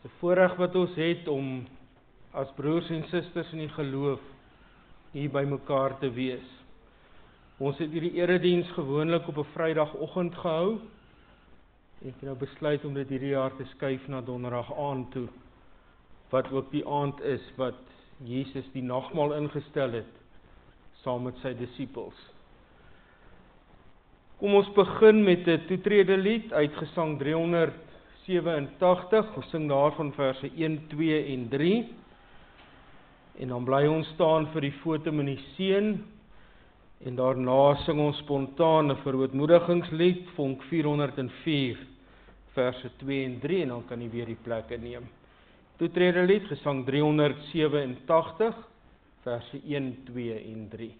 'n voorreg wat ons het om as broers en susters in die geloof hier by mekaar te wees. Ons het hierdie erediens gewoonlik op 'n Vrydagoggend gehou. Ek het nou besluit om dit hierdie jaar te skuif na Donderdag aand toe, wat ook die aand is wat Jesus die nagmaal ingestel het saam met sy disippels. Kom ons begin met 'n toetrede lied uit Gesang 387. Ons sing daarvan verse 1, 2 en 3. En dan bly ons staan vir die fotum in die seën. En daarna sing ons spontaan 'n verootmoedigingslied, vonk 404, verse 2 en 3, en dan kan jy weer die plek inneem. Toetrede lied, Gesang 387, verse 1, 2 en 3.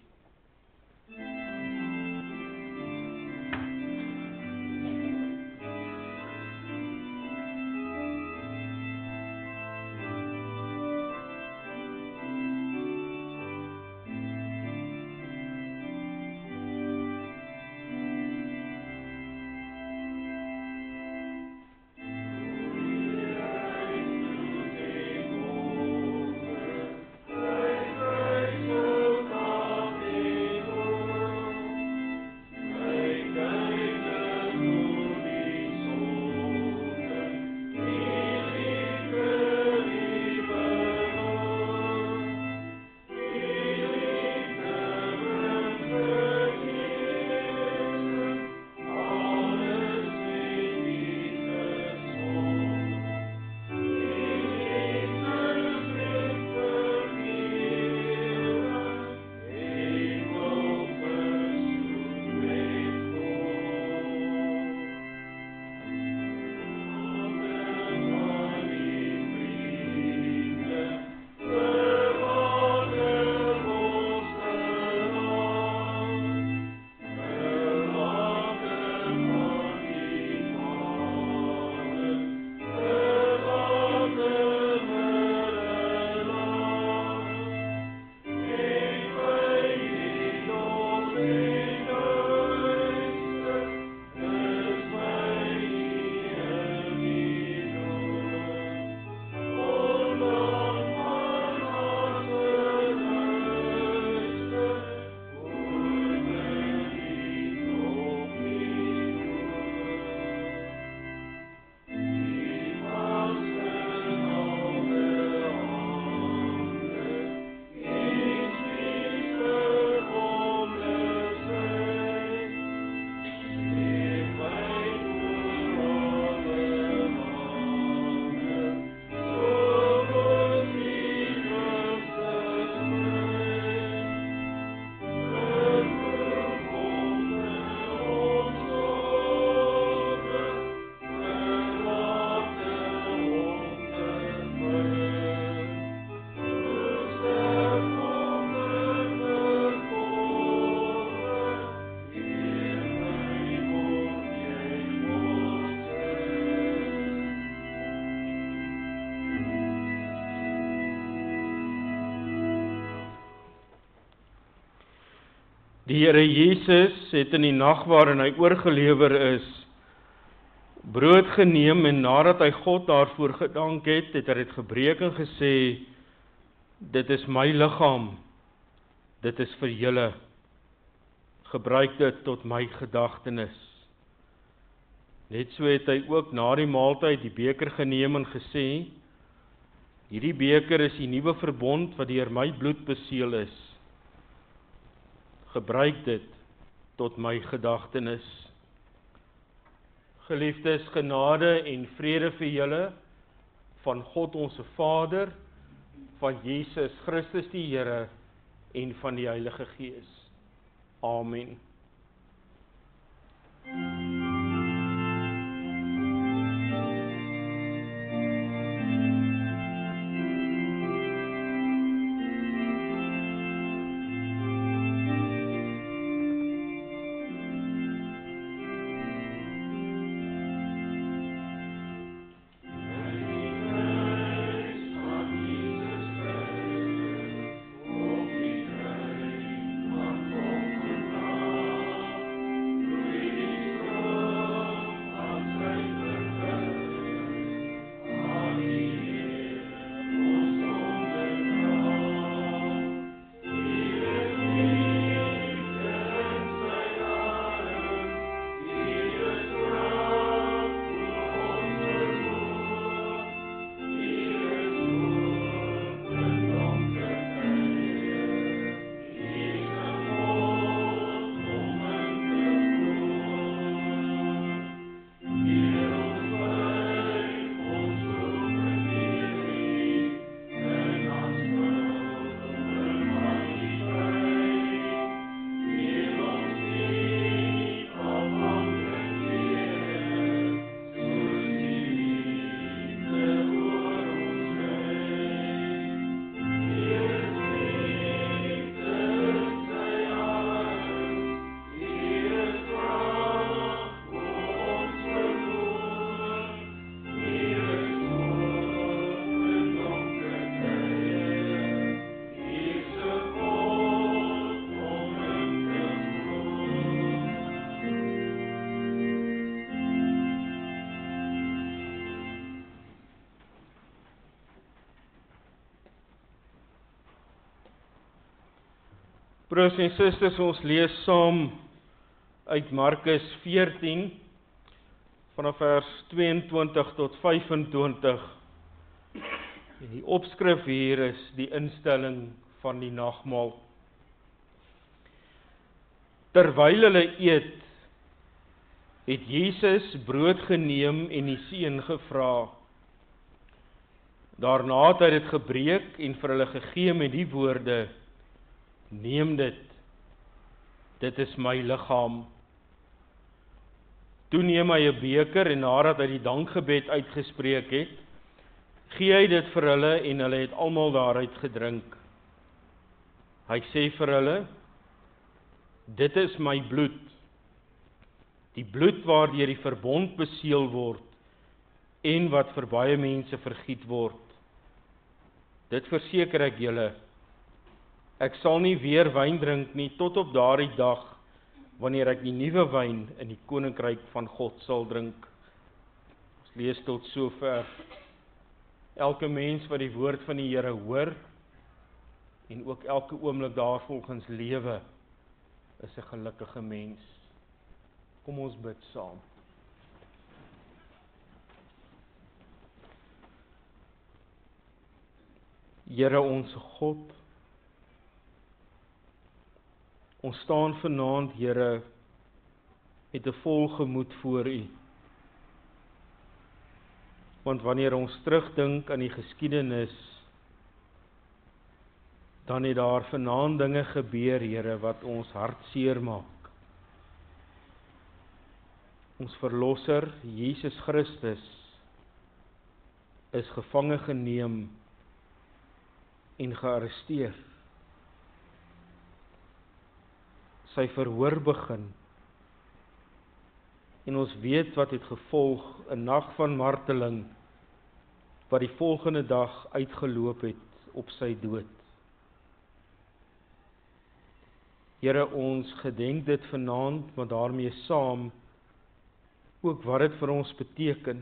Die Here Jesus het in die nag waarin hy oorgelewer is, brood geneem en nadat hy God daarvoor gedank het, het hy dit gebreek en gesê, dit is my liggaam, dit is vir julle, gebruik dit tot my gedagtenis. Net so het hy ook na die maaltyd die beker geneem en gesê, hierdie beker is die nuwe verbond wat deur my bloed beseël is. Gebruik dit tot my gedagtenis. Geliefdes, genade en vrede vir julle van God ons Vader, van Jesus Christus die Here en van die Heilige Gees. Amen. Broers en susters, ons lees saam uit Markus 14 vanaf vers 22 tot 25. En die opskrif hier is die instelling van die nagmaal. Terwyl hulle eet, het Jesus brood geneem en die seën gevra. Daarna het hy dit gebreek en vir hulle gegee met die woorde: Neem dit is my liggaam. Toe neem hy 'n beker en nadat hy die dankgebed uitgespreek het, gee hy dit vir hulle en hulle het almal daaruit gedrink. Hy sê vir hulle: Dit is my bloed, die bloed waardeur die verbond beseël word en wat vir baie mense vergiet word. Dit verseker ek julle, ek sal nie weer wyn drink nie tot op daardie dag wanneer ek die nuwe wyn in die koninkryk van God sal drink. Ons lees tot sover. Elke mens wat die woord van die Here hoor en ook elke oomblik daarvolgens lewe, is 'n gelukkige mens. Kom ons bid saam. Here ons God, ons staan vanaand, Here, met 'n vol gemoed voor U. Want wanneer ons terugdink aan die geskiedenis, dan het daar vanaand dinge gebeur, Here, wat ons hartseer maak. Ons verlosser, Jesus Christus, is gevange geneem en gearresteer. Sy verhoor begin. En ons weet wat het gevolg, 'n nag van marteling, wat die volgende dag uitgeloop het op sy dood. Here, ons gedenk dit vanaand, maar daarmee saam ook wat dit vir ons beteken.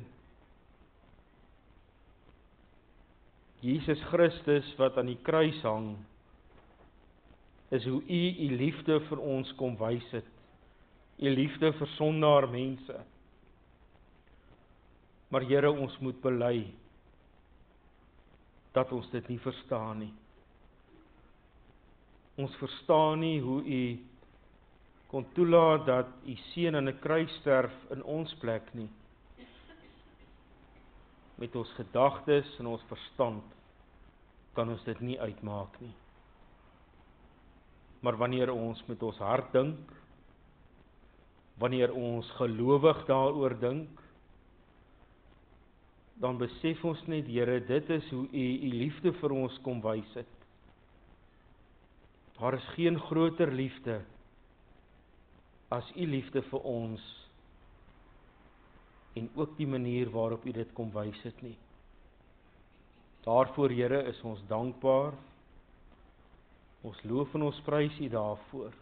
Jesus Christus wat aan die kruis hang, is hoe U liefde vir ons kom wys het. U liefde vir sondaar mense. Maar Here, ons moet bely dat ons dit nie verstaan nie. Ons verstaan nie hoe U kon toelaat dat U seun aan 'n kruis sterf in ons plek nie. Met ons gedagtes en ons verstand kan ons dit nie uitmaak nie. Maar wanneer ons met ons hart dink, wanneer ons gelowig daaroor dink, dan besef ons net, Here, dit is hoe U liefde vir ons kom wys het. Daar is geen groter liefde as U liefde vir ons en ook die manier waarop U dit kom wys het nie. Daarvoor, Here, is ons dankbaar. Ons loof en ons prys U daarvoor.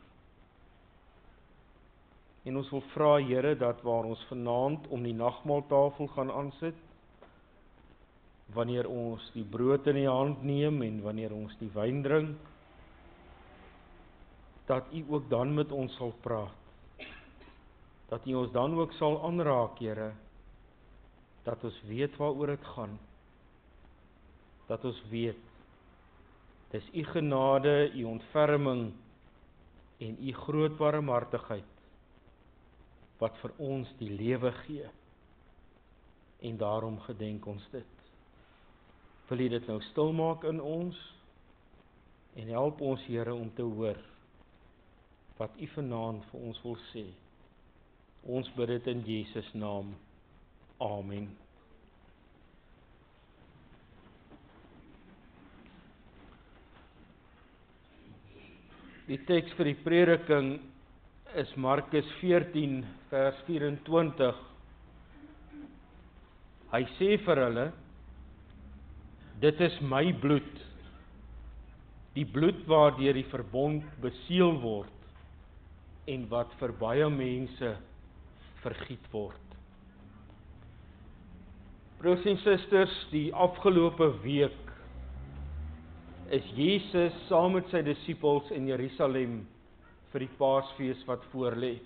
En ons wil vra, Here, dat waar ons vanaand om die nagmaaltafel gaan aansit, wanneer ons die brood in die hand neem en wanneer ons die wyn drink, dat U ook dan met ons sal praat. Dat U ons dan ook sal aanraak, Here, dat ons weet waaroor dit gaan. Dat ons weet, dis U genade, U ontferming en U groot barmhartigheid wat vir ons die lewe gee. En daarom gedenk ons dit. Wil U dit nou stil maak in ons en help ons, Here, om te hoor wat U vanaand vir ons wil sê. Ons bid dit in Jesus naam. Amen. Die teks vir die prediking is Markus 14 vers 24. Hy sê vir hulle: Dit is my bloed, die bloed waardeur die verbond beseël word en wat vir baie mense vergiet word. Broers en susters, die afgelope week is Jesus saam met sy disippels in Jerusalem vir die Paasfees wat voorlê.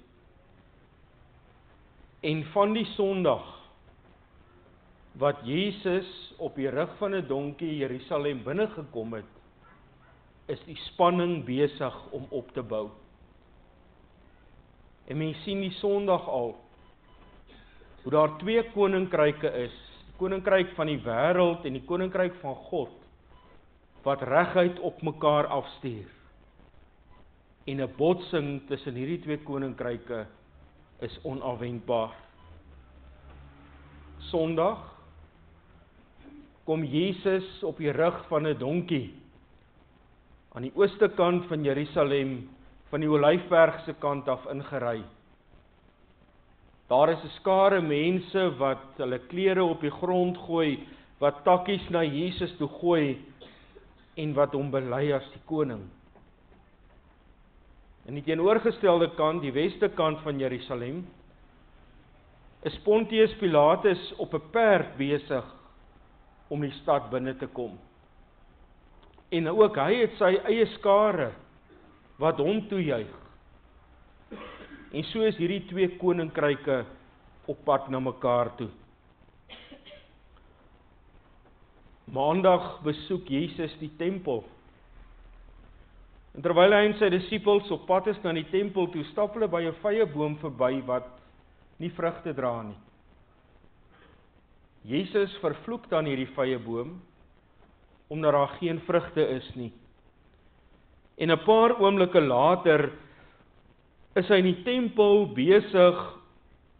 En van die Sondag wat Jesus op die rug van 'n donkie Jerusalem binnegekom het, is die spanning besig om op te bou. En mens sien die Sondag al, hoe daar twee koninkryke is, die koninkryk van die wêreld en die koninkryk van God, wat reguit op mekaar afstuur. En 'n botsing tussen hierdie twee koninkryke is onafwendbaar. Sondag kom Jesus op die rug van 'n donkie aan die ooste kant van Jerusalem, van die Olyfberg se kant af ingery. Daar is 'n skare mense wat hulle klere op die grond gooi, wat takkies na Jesus toe gooi en wat hom bely as die koning. In die teenoorgestelde kant, die weste kant van Jerusalem, is Pontius Pilatus op 'n perd besig om die stad binne te kom. En ook hy het sy eie skare wat hom toejuig. En so is hierdie twee koninkryke op pad na mekaar toe. Maandag besoek Jesus die tempel. En terwyl hy en sy disippels op pad is na die tempel toe, stap hulle by 'n vyeboom verby wat nie vrugte dra nie. Jesus vervloek dan hierdie vyeboom, omdat daar geen vrugte is nie. En 'n paar oomblikke later is hy in die tempel besig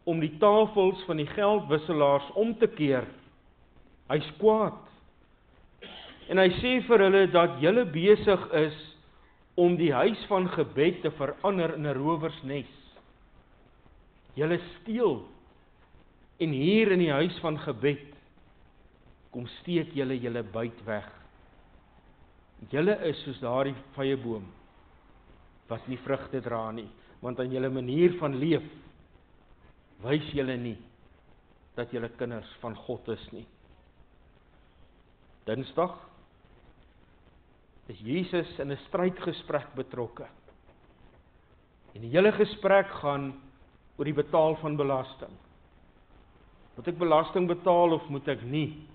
om die tafels van die geldwisselaars om te keer. Hy's kwaad. En hy sê vir hulle dat hulle besig is om die huis van gebed te verander in 'n rowersnes. Julle steel, en hier in die huis van gebed kom steek julle buit weg. Julle is soos daardie vyeboom wat nie vrugte dra nie, want aan julle manier van leef wys julle nie dat julle kinders van God is nie. Dinsdag is Jesus in 'n strydgesprek betrokke. En die hele gesprek gaan oor die betaal van belasting. Moet ek belasting betaal of moet ek nie?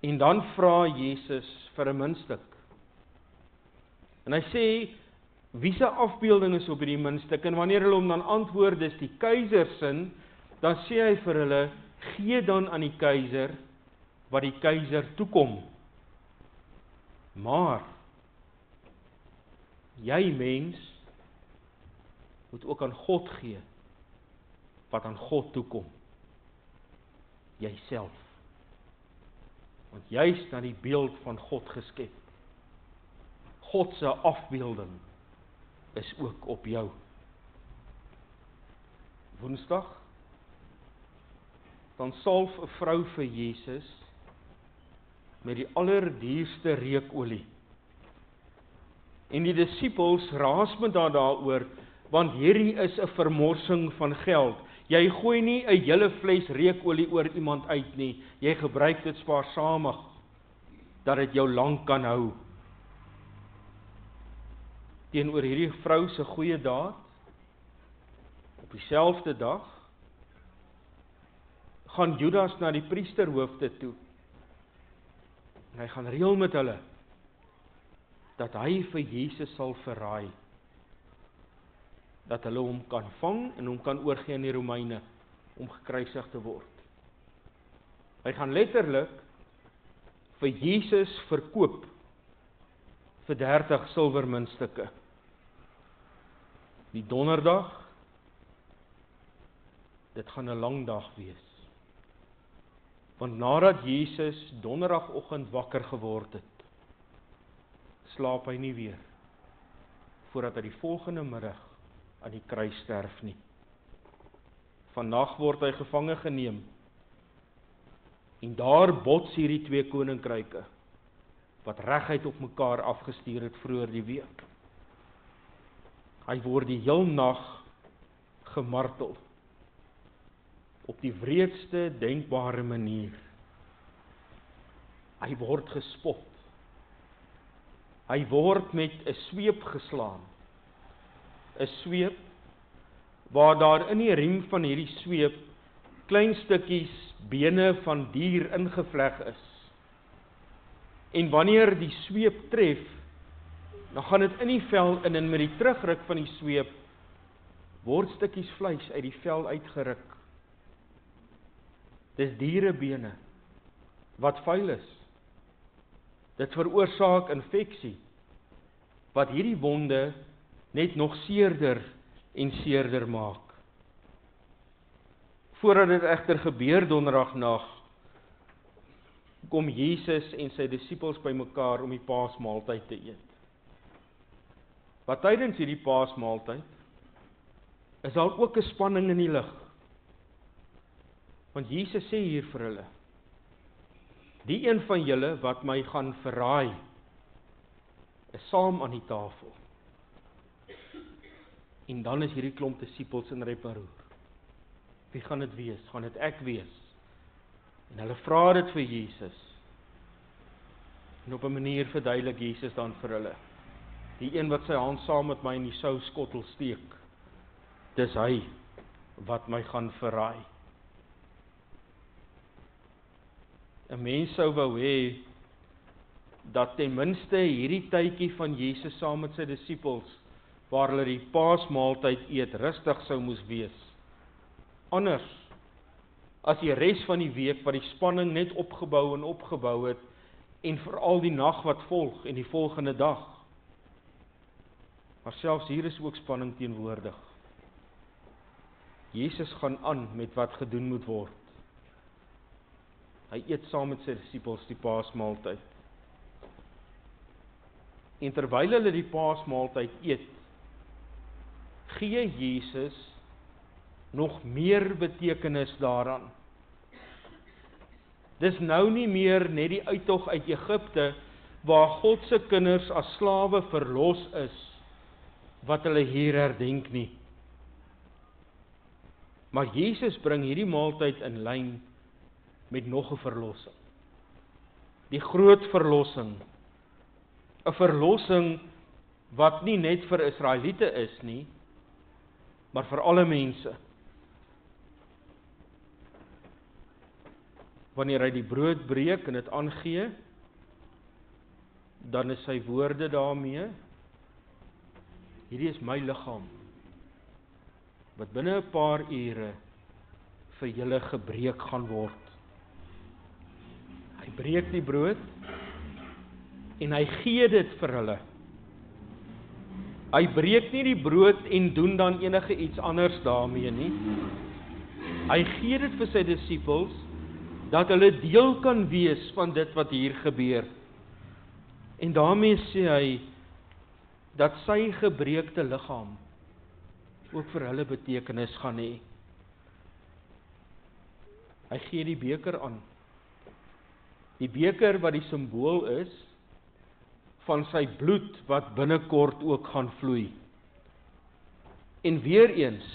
En dan vra Jesus vir 'n muntstuk. En hy sê, wie se afbeelding is op hierdie muntstuk? En wanneer hulle hom dan antwoord, dis die keiser se, dan sê hy vir hulle, gee dan aan die keiser wat die keiser toekom. Maar jy mens moet ook aan God gee wat aan God toekom. Jouself. Want jy is na die beeld van God geskep. God se afbeelding is ook op jou. Woensdag dan salf 'n vrou vir Jesus met die allerdierste reukolie. En die disippels raas met haar daaroor, want hierdie is 'n vermorsing van geld. Jy gooi nie 'n hele fles reukolie oor iemand uit nie. Jy gebruik dit spaarsamig, dat dit jou lank kan hou. Teenoor hierdie vrou se goeie daad, op dieselfde dag, gaan Judas na die priesterhoofde toe. En hy gaan reël met hulle, dat hy vir Jesus sal verraai. Dat hulle hom kan vang en hom kan oorgee aan die Romeine, om gekruisig te word. Hy gaan letterlik vir Jesus verkoop, vir 30 silwermuntstukke. Die donderdag, dit gaan 'n lang dag wees. Want nadat Jesus donderdagoggend wakker geword het, slaap hy nie weer, voordat hy die volgende middag aan die kruis sterf nie. Vannag word hy gevange geneem, en daar bots hierdie twee koninkryke, wat reguit op mekaar afgestuur het vroeër die week. Hy word die heel nag gemartel, op die wreedste denkbare manier. Hy word gespot, Hy word met 'n sweep geslaan. 'n Sweep waar daar in die riem van hierdie sweep klein stukkies bene van dier ingevleg is. En wanneer die sweep tref, dan gaan dit in die vel in en met die terugruk van die sweep word stukkies vleis uit die vel uitgeruk. Dis dierebene wat vuil is. Dit veroorsaak infeksie wat hierdie wonde net nog seerder en seerder maak. Voordat dit egter gebeur donderdagnaand, kom Jesus en sy disippels bymekaar om die Paasmaaltyd te eet. Wat tydens hierdie Paasmaaltyd is daar ook 'n spanning in die lug. Want Jesus sê hier vir hulle: die een van julle wat my gaan verraai, is saam aan die tafel. En dan is hierdie klomp disippels in rep en roer. Wie gaan dit wees? Gaan dit ek wees? En hulle vra dit vir Jesus. En op 'n manier verduidelik Jesus dan vir hulle: die een wat sy hand saam met my in die souskottel steek, dis hy wat my gaan verraai. 'n Mens sou wou hê dat ten minste hierdie tydjie van Jesus saam met sy disippels, waar hulle die Paasmaaltyd eet, rustig sou moes wees. Anders as die res van die week wat die spanning net opgebou het, en veral die nag wat volg en die volgende dag. Maar selfs hier is ook spanning teenwoordig. Jesus gaan aan met wat gedoen moet word. Hy eet saam met sy disippels die Paasmaaltyd. En terwyl hulle die Paasmaaltyd eet, gee Jesus nog meer betekenis daaraan. Dis nou nie meer net die uittog uit Egipte, waar God se kinders as slawe verlos is, wat hulle hier herdenk nie. Maar Jesus bring hierdie maaltyd in lyn met nog 'n verlossing. Die groot verlossing. 'n Verlossing wat nie net vir Israeliete is nie, maar vir alle mense. Wanneer hy die brood breek en dit aangee, dan is sy woorde daarmee: hierdie is my liggaam, wat binne 'n paar ure vir julle gebreek gaan word. Hy breek die brood en hy gee dit vir hulle. Hy breek nie die brood en doen dan enige iets anders daarmee nie. Hy gee dit vir sy disippels, dat hulle deel kan wees van dit wat hier gebeur. En daarmee sê hy, dat sy gebreekte liggaam ook vir hulle betekenis gaan hê. Hy gee die beker aan. Die beker wat die simbool is van sy bloed wat binnekort ook gaan vloei. En weer eens,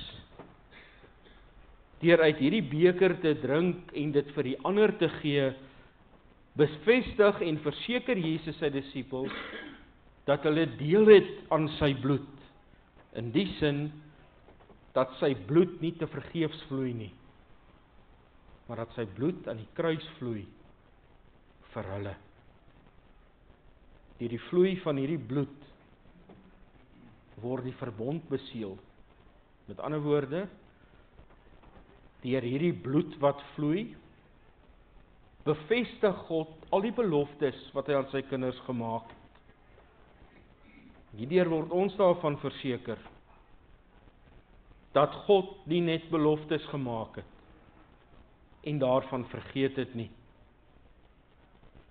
deur uit hierdie beker te drink en dit vir die ander te gee, bevestig en verseker Jesus sy disippels dat hulle deel het aan sy bloed. In die sin dat sy bloed nie te vergeefs vloei nie, maar dat sy bloed aan die kruis vloei vir hulle. Deur die vloei van hierdie bloed word die verbond beseël. Met ander woorde, deur hierdie bloed wat vloei, bevestig God al die beloftes wat hy aan sy kinders gemaak het. Hierdeur word ons daarvan verseker dat God nie net beloftes gemaak het en daarvan vergeet het nie,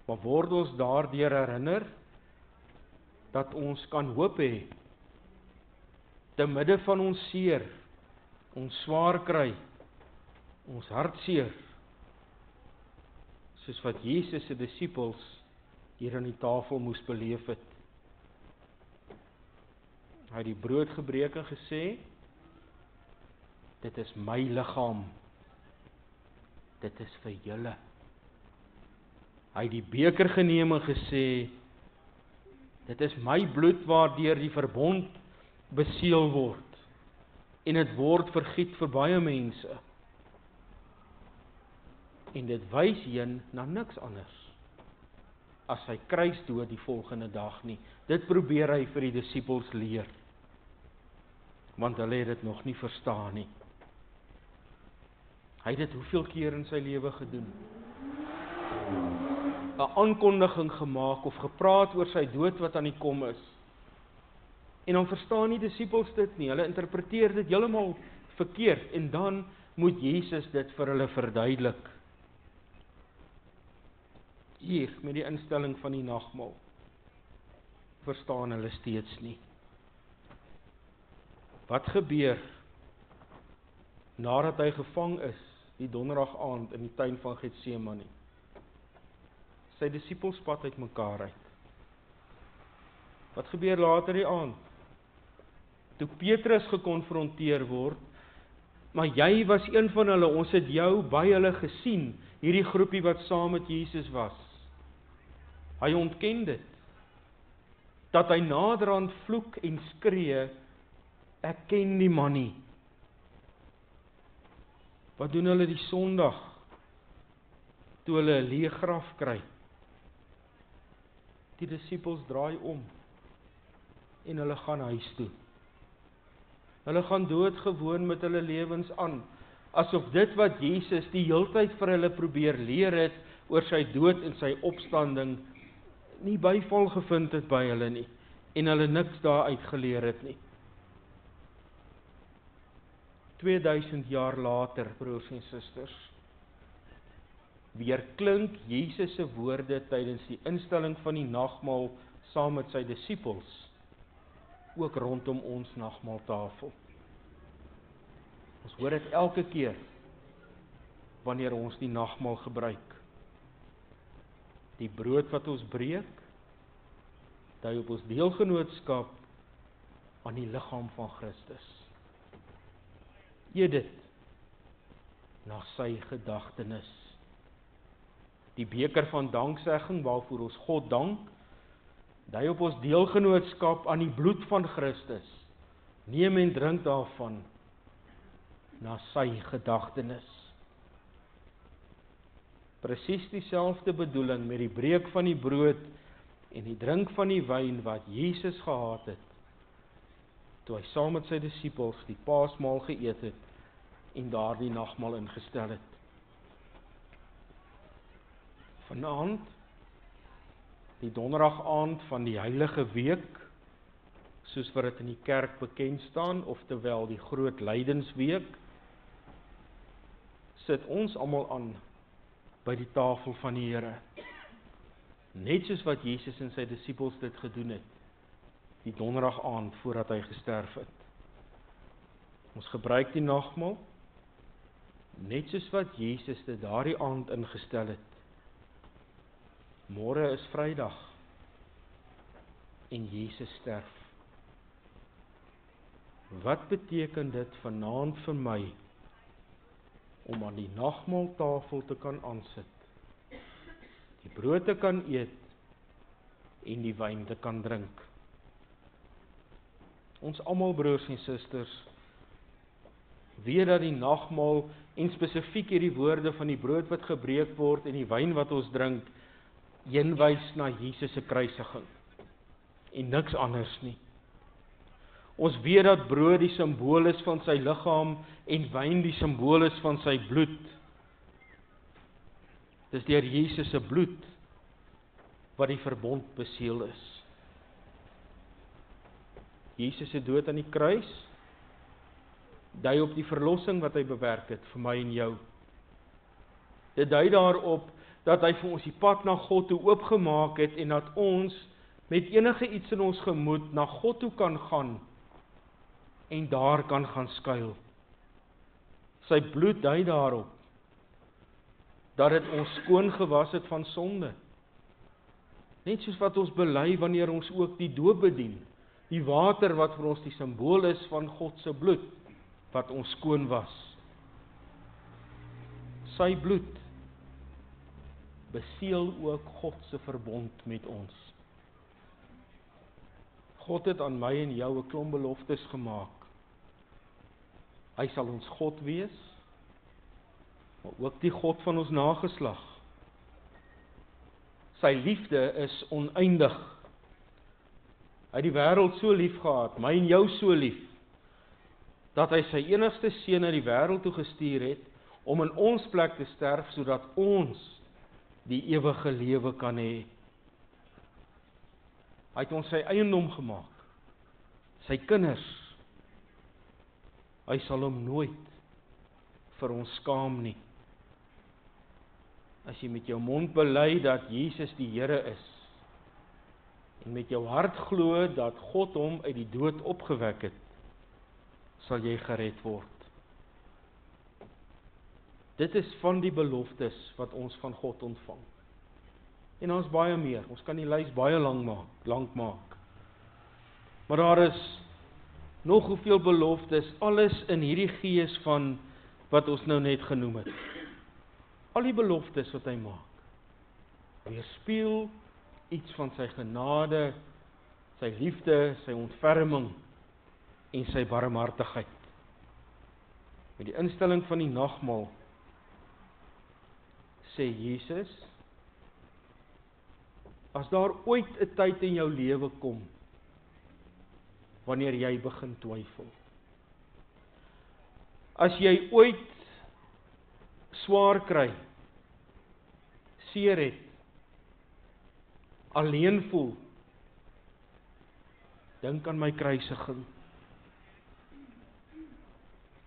maar word ons daardeur herinner dat ons kan hoop hê te midde van ons seer, ons swaar kry, ons hartseer, soos wat Jesus se disippels hier aan die tafel moes beleef het. Hy het die brood gebreek en gesê, dit is my liggaam, dit is vir julle. Hy het die beker geneem en gesê, Dit is my bloed waardeur die verbond beseël word. En dit word vergiet vir baie mense. En dit wys heen na niks anders as sy kruisdood die volgende dag nie. Dit probeer hy vir die disippels leer. Want hulle het dit nog nie verstaan nie. Hy het dit hoeveel keer in sy lewe gedoen? 'n aankondiging gemaak of gepraat oor sy dood wat aan die kom is. En dan verstaan die disippels dit nie. Hulle interpreteer dit heeltemal verkeerd en dan moet Jesus dit vir hulle verduidelik. Hier met die instelling van die nagmaal verstaan hulle steeds nie. Wat gebeur nadat hy gevang is die donderdag aand in die tuin van Getsemane? Sy disippels spat uitmekaar uit. Wat gebeur later die aand? Toe Petrus gekonfronteer word, maar jy was een van hulle, ons het jou by hulle gesien, hierdie groepie wat saam met Jesus was. Hy ontken dit, dat hy naderhand vloek en skree, ek ken die man nie. Wat doen hulle die Sondag, toe hulle 'n leë graf kry? Die disippels draai om, en hulle gaan huis toe. Hulle gaan doodgewoon met hulle lewens aan, asof dit wat Jesus die heeltyd vir hulle probeer leer het, oor sy dood en sy opstanding, nie byval gevind het by hulle nie, en hulle niks daaruit geleer het nie. 2000 jaar later, broers en susters, weer klink Jesus se woorde tydens die instelling van die nagmaal saam met sy disippels, ook rondom ons nagmaaltafel. Ons hoor dit elke keer, wanneer ons die nagmaal gebruik. Die brood wat ons breek, dui op ons deelgenootskap aan die liggaam van Christus. Eet dit na sy gedagtenis. Die beker van danksegging waarvoor ons God dank, dui op ons deelgenootskap aan die bloed van Christus. Neem en drink daarvan na sy gedagtenis. Presies dieselfde bedoeling met die breek van die brood en die drink van die wyn wat Jesus gehad het, toe hy saam met sy disippels die Paasmaal geëet het en daardie nagmaal ingestel het. Vanaand, die donderdag aand van die Heilige Week, soos wat dit in die kerk bekend staan, oftewel die Groot Lydensweek, sit ons almal aan by die tafel van die Here. Net soos wat Jesus en sy disippels dit gedoen het, die donderdag aand voordat hy gesterf het. Ons gebruik die nagmaal, net soos wat Jesus dit daardie aand ingestel het. Môre is Vrydag, en Jesus sterf. Wat beteken dit vanaand vir my, om aan die nagmaaltafel te kan aansit, die brood te kan eet, en die wyn te kan drink? Ons almal, broers en susters, weet dat die nagmaal, en spesifiek hierdie woorde van die brood wat gebreek word, en die wyn wat ons drink, heenwys na Jesus se kruisiging, en niks anders nie. Ons weet dat brood die simbool is van sy liggaam, en wyn die simbool is van sy bloed. Dis deur Jesus se bloed, wat die verbond beseël is. Jesus se dood aan die kruis, dui op die verlossing wat hy bewerk het, vir my en jou. Dit dui daarop, dat hy vir ons die pad na God toe oopgemaak het, en dat ons, met enige iets in ons gemoed, na God toe kan gaan, en daar kan gaan skuil. Sy bloed dui daarop, dat dit ons skoon gewas het van sonde. Net soos wat ons bely wanneer ons ook die doop bedien, die water wat vir ons die simbool is van God se bloed, wat ons skoon was. Sy bloed beseël ook God se verbond met ons. God het aan my en jou 'n klomp beloftes gemaak. Hy sal ons God wees, maar ook die God van ons nageslag. Sy liefde is oneindig. Hy het die wêreld so lief gehad, my en jou so lief, dat hy sy enigste seun na die wêreld toe gestuur het, om in ons plek te sterf, sodat ons die ewige lewe kan hê. Hy het ons sy eiendom gemaak, sy kinders. Hy sal hom nooit vir ons skaam nie. As jy met jou mond bely dat Jesus die Here is, en met jou hart glo dat God hom uit die dood opgewek het, sal jy gered word. Dit is van die beloftes wat ons van God ontvang. En ons baie meer, ons kan die lys baie lank maak. Maar daar is nog hoeveel beloftes, alles in hierdie gees van wat ons nou net genoem het. Al die beloftes wat hy maak, weerspieël iets van sy genade, sy liefde, sy ontferming en sy barmhartigheid. Met die instelling van die nagmaal sê Jesus, as daar ooit 'n tyd in jou lewe kom, wanneer jy begin twyfel, as jy ooit swaar kry, seer het, alleen voel, dink aan my kruisiging.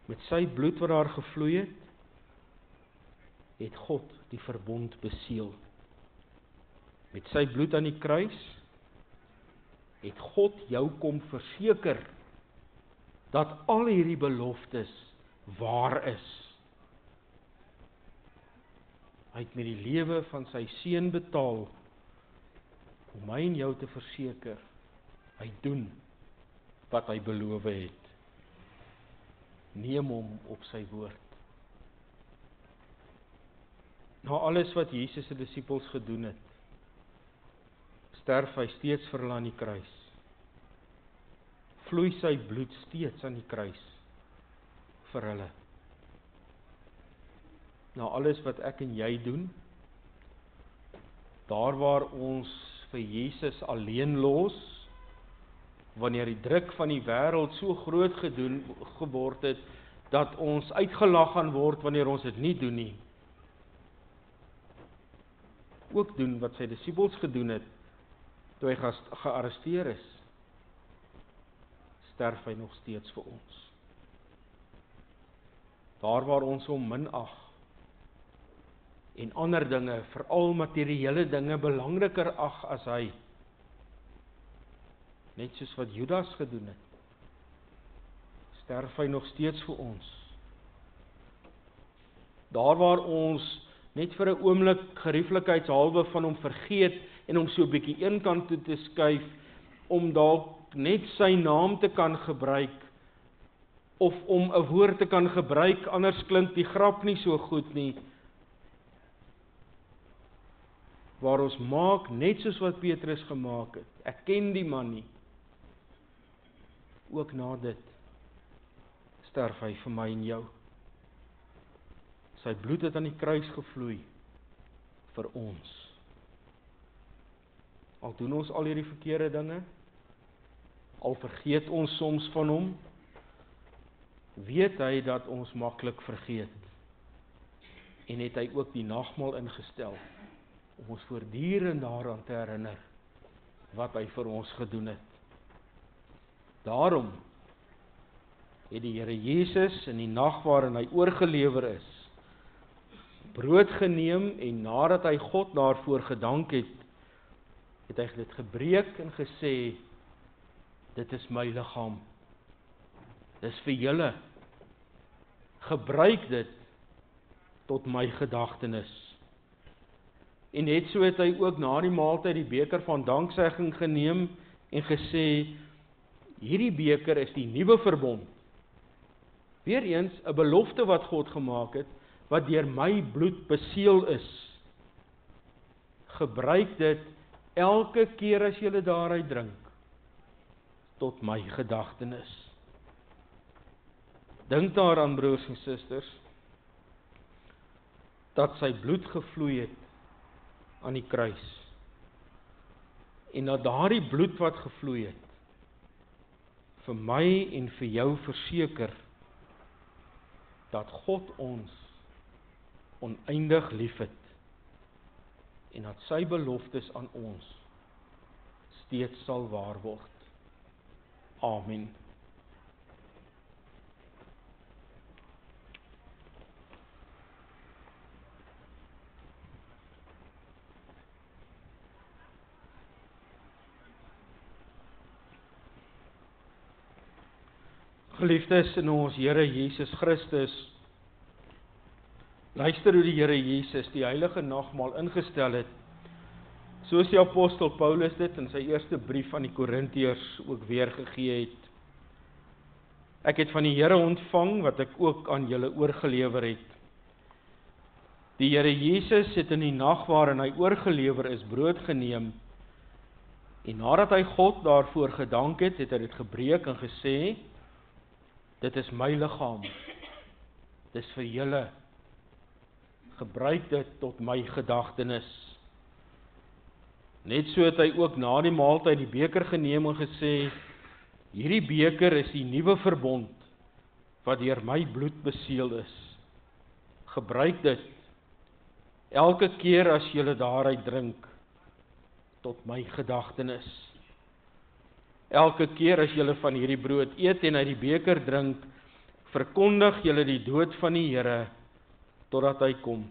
Met sy bloed wat daar gevloei het, het God die verbond beseël. Met sy bloed aan die kruis, het God jou kom verseker, dat al hierdie beloftes waar is. Hy het met die lewe van sy seun betaal, om my en jou te verseker, hy doen wat hy beloof het. Neem hom op sy woord. Na alles wat Jesus se disippels gedoen het, sterf hy steeds vir hulle aan die kruis. Vloei sy bloed steeds aan die kruis vir hulle. Na alles wat ek en jy doen, daar waar ons vir Jesus alleen los, wanneer die druk van die wêreld so groot geword het, dat ons uitgelag gaan word wanneer ons dit nie doen nie. Ook doen wat sy disippels gedoen het, toe hy gearresteer is, sterf hy nog steeds vir ons. Daar waar ons hom minag, en ander dinge, veral materiële dinge, belangriker ag as hy, net soos wat Judas gedoen het, sterf hy nog steeds vir ons. Daar waar ons net vir 'n oomblik gerieflikheidshalwe van hom vergeet, en hom so 'n bietjie eenkant toe te skuif, om dalk net sy naam te kan gebruik, of om 'n woord te kan gebruik, anders klink die grap nie so goed nie, waar ons maak, net soos wat Petrus gemaak het, ek ken die man nie, ook na dit, sterf hy vir my en jou. Sy bloed het aan die kruis gevloei, vir ons. Al doen ons al hierdie verkeerde dinge, al vergeet ons soms van hom, weet hy dat ons maklik vergeet. En het hy ook die nagmaal ingestel, om ons voortdurend daaraan te herinner, wat hy vir ons gedoen het. Daarom het die Here Jesus in die nag waarin hy oorgelewer is, brood geneem en nadat hy God daarvoor gedank het, het hy dit gebreek en gesê, dit is my liggaam, dis vir julle, gebruik dit tot my gedagtenis. En net so het hy ook na die maaltyd die beker van danksegging geneem en gesê, hierdie beker is die nuwe verbond. Weereens 'n belofte wat God gemaak het, wat deur my bloed beseël is. Gebruik dit elke keer as jy daaruit drink, tot my gedagtenis. Dink daaraan, broers en susters, dat sy bloed gevloei het aan die kruis. En dat daardie bloed wat gevloei het, vir my en vir jou verseker, dat God ons oneindig liefhet, en dat sy beloftes aan ons steeds sal waar word. Amen. Geliefdes in ons Here Jesus Christus, luister hoe die Here Jesus die heilige nagmaal ingestel het, soos die apostel Paulus dit in sy eerste brief aan die Korintiërs ook weergegee het. Ek het van die Here ontvang wat ek ook aan julle oorgelewer het. Die Here Jesus het in die nag waarin hy oorgelewer is, brood geneem, en nadat hy God daarvoor gedank het, het hy dit gebreek en gesê, dit is my liggaam, dis vir julle, gebruik dit tot my gedagtenis. Net so het hy ook na die maaltyd die beker geneem en gesê, hierdie beker is die nuwe verbond, wat deur my bloed beseël is. Gebruik dit, elke keer as julle daaruit drink, tot my gedagtenis. Elke keer as julle van hierdie brood eet en uit die beker drink, verkondig julle die dood van die Here, totdat hy kom.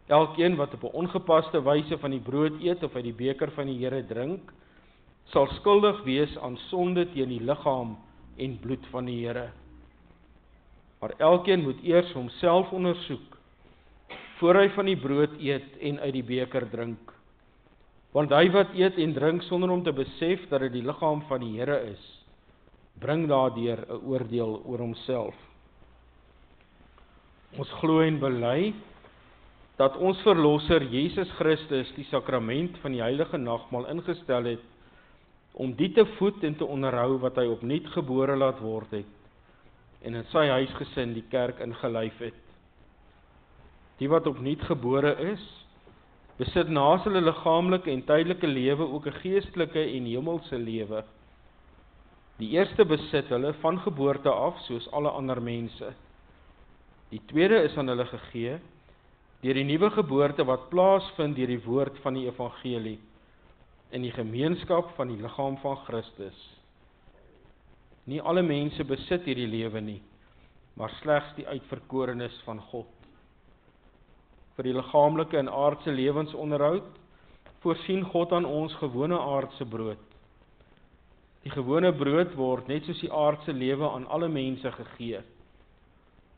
Elkeen wat op 'n ongepaste wyse van die brood eet of uit die beker van die Here drink, sal skuldig wees aan sonde teen die liggaam en bloed van die Here. Maar elkeen moet eers homself ondersoek, voor hy van die brood eet en uit die beker drink. Want hy wat eet en drink sonder om te besef dat dit die liggaam van die Here is, bring daardeur 'n oordeel oor homself. Ons glo en bely dat ons verlosser Jesus Christus die sakrament van die heilige nagmaal ingestel het, om die te voed en te onderhou wat hy opnuut gebore laat word het, en in sy huisgesin die kerk ingelyf het. Die wat opnuut gebore is, besit naas hulle liggaamlike en tydelike lewe ook 'n geestelike en hemelse lewe. Die eerste besit hulle van geboorte af, soos alle ander mense. Die tweede is aan hulle gegee, deur die nuwe geboorte wat plaasvind deur die woord van die evangelie, in die gemeenskap van die liggaam van Christus. Nie alle mense besit hierdie lewe nie, maar slegs die uitverkorenes van God. Vir die liggaamlike en aardse lewensonderhoud voorsien God aan ons gewone aardse brood. Die gewone brood word net soos die aardse lewe aan alle mense gegee.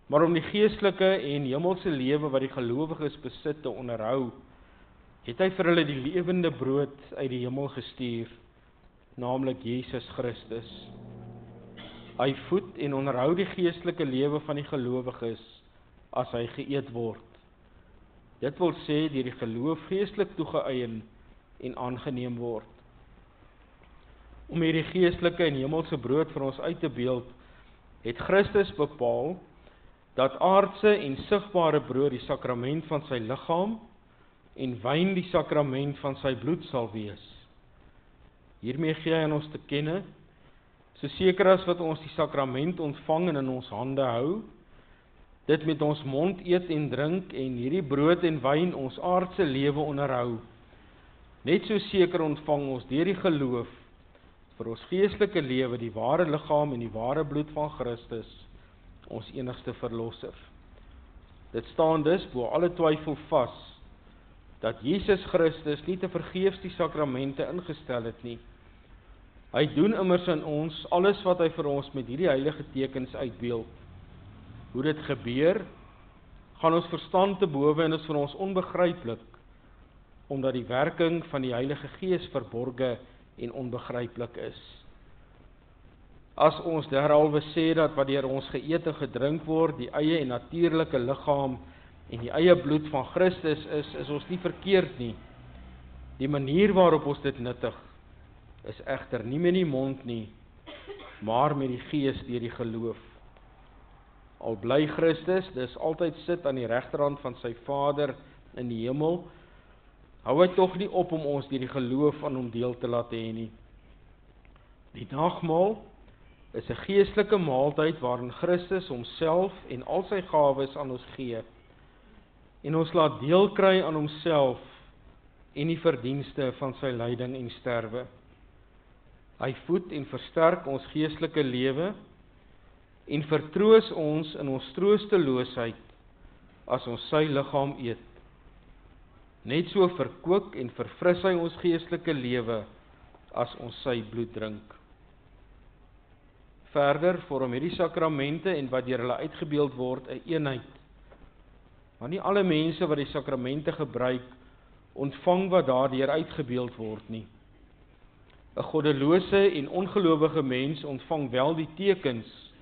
Maar om die geestelike en hemelse lewe wat die gelowiges besit te onderhou, het hy vir hulle die lewende brood uit die hemel gestuur, naamlik Jesus Christus. Hy voed en onderhou die geestelike lewe van die gelowiges as hy geëet word. Dit wil sê deur die geloof geestelik toegeëien en aangeneem word. Om hierdie geestelike en hemelse brood vir ons uit te beeld, het Christus bepaal dat aardse en sigbare brood die sakrament van sy liggaam en wyn die sakrament van sy bloed sal wees. Hiermee gee hy aan ons te kenne, so seker as wat ons die sakrament ontvang en in ons hande hou, dit met ons mond eet en drink en hierdie brood en wyn ons aardse lewe onderhou. Net so seker ontvang ons deur die geloof vir ons geestelike lewe die ware liggaam en die ware bloed van Christus, ons enigste verlosser. Dit staan dus bo alle twyfel vas, dat Jesus Christus nie te vergeefs die sakramente ingestel het nie. Hy doen immers in ons alles wat hy vir ons met hierdie heilige tekens uitbeeld. Hoe dit gebeur, gaan ons verstand te bowe en is vir ons onbegryplik, omdat die werking van die Heilige Gees verborge en onbegryplik is. As ons derhalwe sê dat wat deur ons geëet en gedrink word, die eie en natuurlike liggaam en die eie bloed van Christus is ons nie verkeerd nie. Die manier waarop ons dit nuttig, is egter nie met die mond nie, maar met die Gees deur die geloof. Al bly Christus, dis altyd sit aan die regterhand van sy Vader in die hemel, hou hy tog nie op om ons deur die geloof aan hom deel te laat hê nie. Die nagmaal is 'n geestelike maaltyd waarin Christus homself en al sy gawes aan ons gee, en ons laat deel kry aan homself en die verdienste van sy lyding en sterwe. Hy voed en versterk ons geestelike lewe en vertroos ons in ons troosteloosheid as ons sy liggaam eet. Net so verkoop en verfris hy ons geestelike lewe as ons sy bloed drink. Verder vorm hierdie sakramente en wat deur hulle uitgebeeld word 'n eenheid. Maar nie alle mense wat die sakramente gebruik, ontvang wat daardeur uitgebeeld word nie. 'n Goddelose en ongelowige mens ontvang wel die tekens,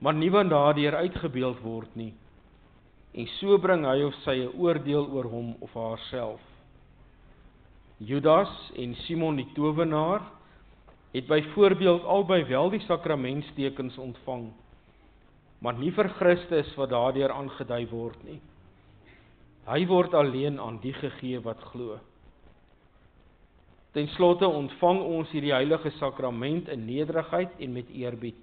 maar nie wat daardeur uitgebeeld word nie. En so bring hy of sy 'n oordeel oor hom of haarself. Judas en Simon die towenaar het byvoorbeeld albei wel die sakramentstekens ontvang, maar nie vir Christus wat daardeur aangedui word nie. Hy word alleen aan die gegee wat glo. Ten slotte ontvang ons hierdie heilige sakrament in nederigheid en met eerbied.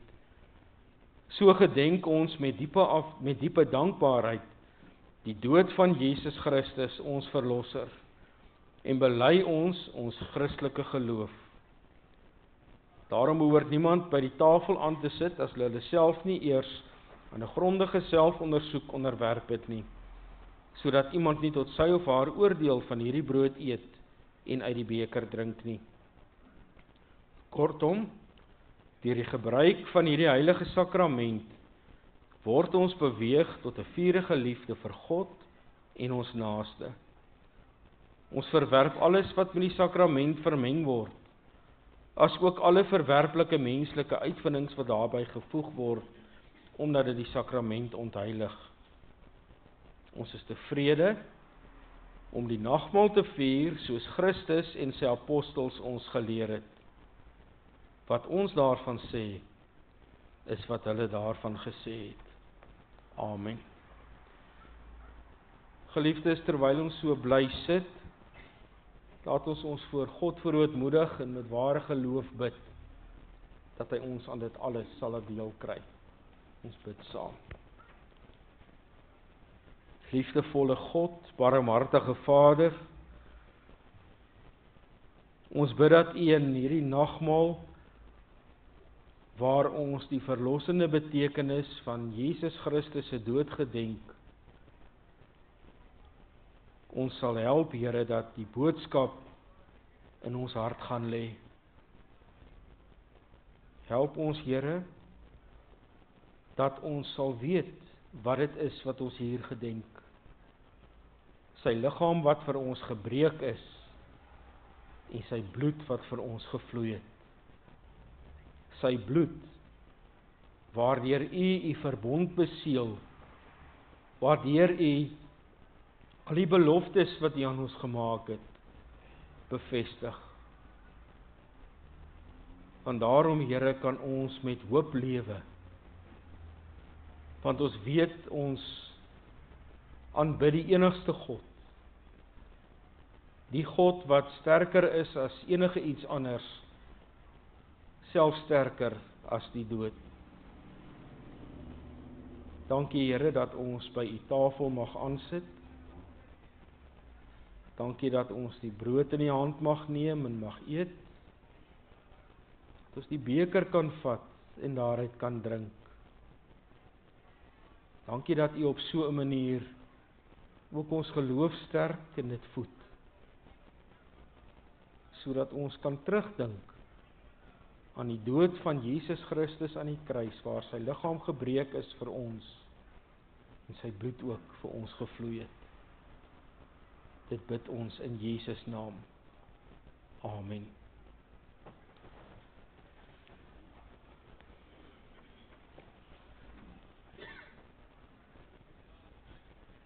So gedenk ons met diepe dankbaarheid die dood van Jesus Christus, ons verlosser, en bely ons Christelike geloof. Daarom behoort niemand by die tafel aan te sit as hulle self nie eers aan 'n grondige selfondersoek onderwerp het nie, sodat iemand nie tot sy of haar oordeel van hierdie brood eet en uit die beker drink nie. Kortom, deur die gebruik van hierdie heilige sakrament word ons beweeg tot 'n vurige liefde vir God en ons naaste. Ons verwerp alles wat met die sakrament vermeng word, as ook alle verwerplike menslike uitvindings wat daarbey gevoeg word, omdat dit die sakrament ontheilig. Ons is tevrede om die nagmaal te vier soos Christus en sy apostels ons geleer het. Wat ons daarvan sê, is wat hulle daarvan gesê het. Amen. Geliefdes, terwyl ons so bly sit, laat ons voor God verootmoedig en met ware geloof bid, dat hy ons aan dit alles sal laat deel kry. Ons bid saam. Liefdevolle God, barmhartige Vader, ons bid dat U in hierdie nagmaal, waar ons die verlossende betekenis van Jesus Christus se dood gedenk, ons sal help, Here, dat die boodskap in ons hart gaan lê. Help ons, Here, dat ons sal weet wat dit is wat ons hier gedenk. Sy liggaam wat vir ons gebreek is, en sy bloed wat vir ons gevloei het. Sy bloed, waardeur U verbond beseël, waardeur U al die beloftes wat U aan ons gemaak het, bevestig. Want daarom, Here, kan ons met hoop lewe, want ons weet ons aanbid die enigste God, die God wat sterker is as enige iets anders, self sterker as die dood. Dankie, Here, dat ons by U tafel mag aansit. Dankie dat ons die brood in die hand mag neem en mag eet. Dat ons die beker kan vat en daaruit kan drink. Dankie dat U op so 'n manier ook ons geloof sterk en dit voed, sodat ons kan terugdink aan die dood van Jesus Christus aan die kruis, waar sy liggaam gebreek is vir ons, en sy bloed ook vir ons gevloei het. Dit bid ons in Jesus naam. Amen.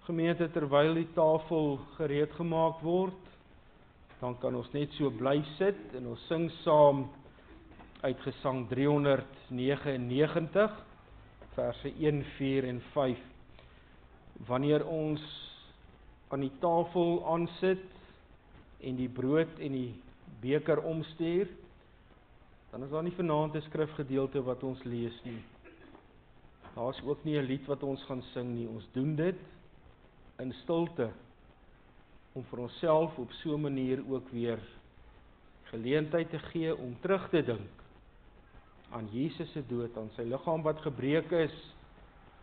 Gemeente, terwyl die tafel gereed gemaak word, dan kan ons net so bly sit en ons sing saam uit Gesang 399, verse 1, 4 en 5. Wanneer ons aan die tafel aansit en die brood en die beker omstuur, dan is daar nie vanaand 'n skrifgedeelte wat ons lees nie. Daar is ook nie 'n lied wat ons gaan sing nie. Ons doen dit in stilte, om vir onsself op so 'n manier ook weer geleentheid te gee om terug te dink aan Jesus se dood, aan sy liggaam wat gebreek is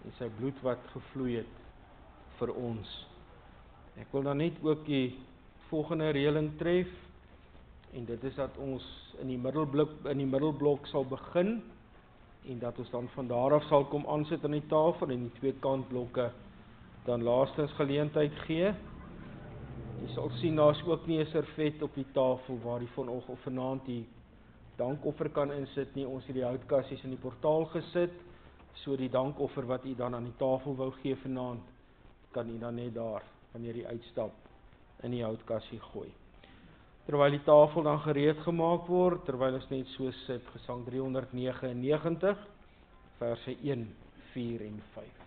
en sy bloed wat gevloei het vir ons. Ek wil dan net ook die volgende reëling tref, en dit is dat ons in die middelblok sal begin, en dat ons dan van daar af sal kom aansit aan die tafel, en die twee kantblokke dan laastens geleentheid gee. Jy sal sien, daar is ook nie 'n servet op die tafel waar jy vanaand die dankoffer kan insit nie. Ons het die houtkassies in die portaal gesit, so die dankoffer wat jy dan aan die tafel wou gee vanaand, kan jy dan net daar, wanneer jy uitstap, in die houtkassie gooi. Terwyl die tafel dan gereed gemaak word, terwyl ons net so sit, Gesang 399, verse 1, 4 en 5.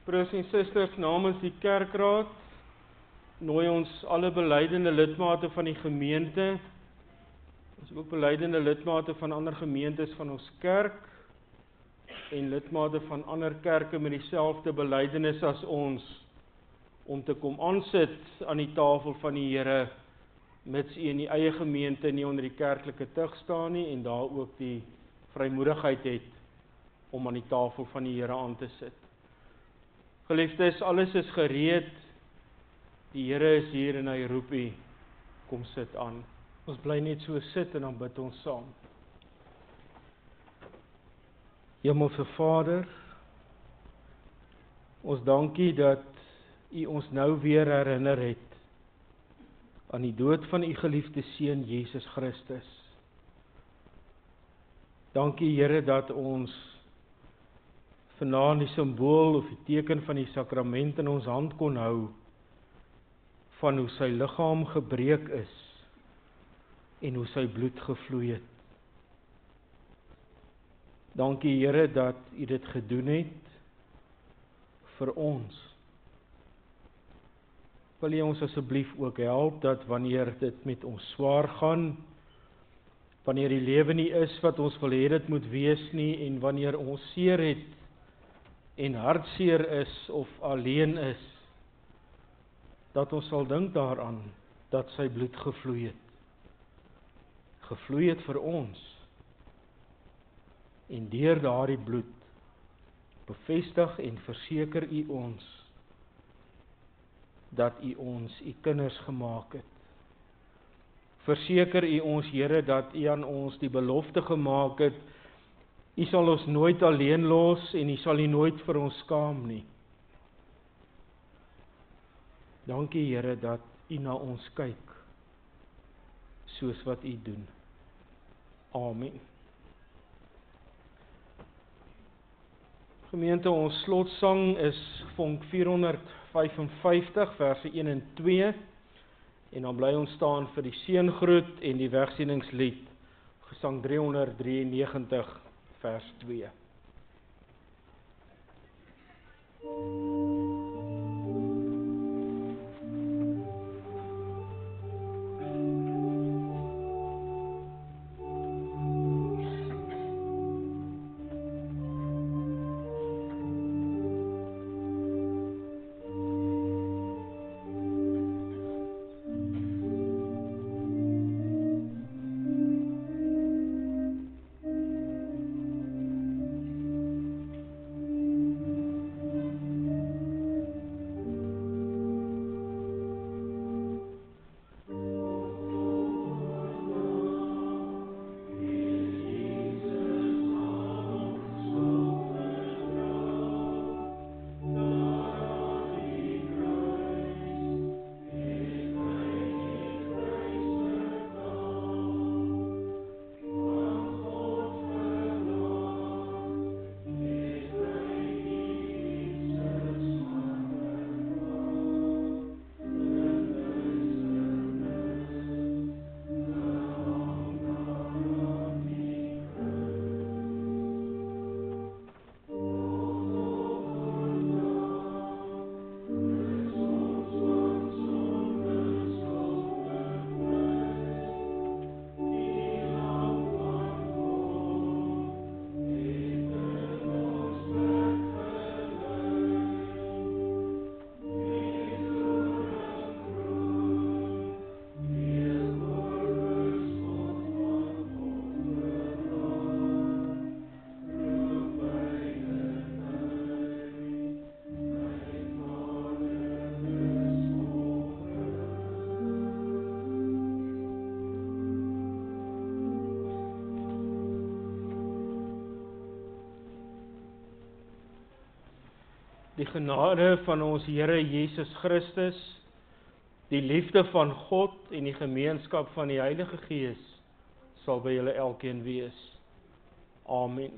Broers en susters, namens die kerkraad nooi ons alle beleidende lidmate van die gemeente, ons ook beleidende lidmate van ander gemeentes van ons kerk, en lidmate van ander kerke met dieselfde belydenis as ons, om te kom aansit aan die tafel van die Here, mits u in die eie gemeente nie onder die kerklike tug staan nie, en daar ook die vrymoedigheid het, om aan die tafel van die Here aan te sit. Geliefdes, alles is gereed, die Here is hier en hy roep u, kom sit aan. Ons bly net so sit en dan bid ons saam. Hemelse Vader, ons dankie dat u ons nou weer herinner het aan die dood van u geliefde Seun Jesus Christus. Dankie Here dat ons vanaand die simbool of die teken van die sakrament in ons hand kon hou, van hoe sy liggaam gebreek is, en hoe sy bloed gevloei het. Dankie Here dat u dit gedoen het vir ons. Wil u ons asseblief ook help dat wanneer dit met ons swaar gaan, wanneer die lewe nie is wat ons wil hê dit moet wees nie, en wanneer ons seer het en hartseer is of alleen is, dat ons sal dink daaraan dat sy bloed gevloei het vir ons, en deur daardie bloed bevestig en verseker u ons, dat u ons u kinders gemaak het. Verseker u ons Here dat u aan ons die belofte gemaak het, u sal ons nooit alleen los en u sal u nooit vir ons skaam nie. Dankie Here dat u na ons kyk, soos wat u doen. Amen. Gemeente, ons slotsang is vonk 455, verse 1 en 2, en dan bly ons staan vir die seëngroet en die wegsieningslied, gesang 393, vers 2. Die genade van ons Here Jesus Christus, die liefde van God en die gemeenskap van die Heilige Gees sal by julle elkeen wees. Amen.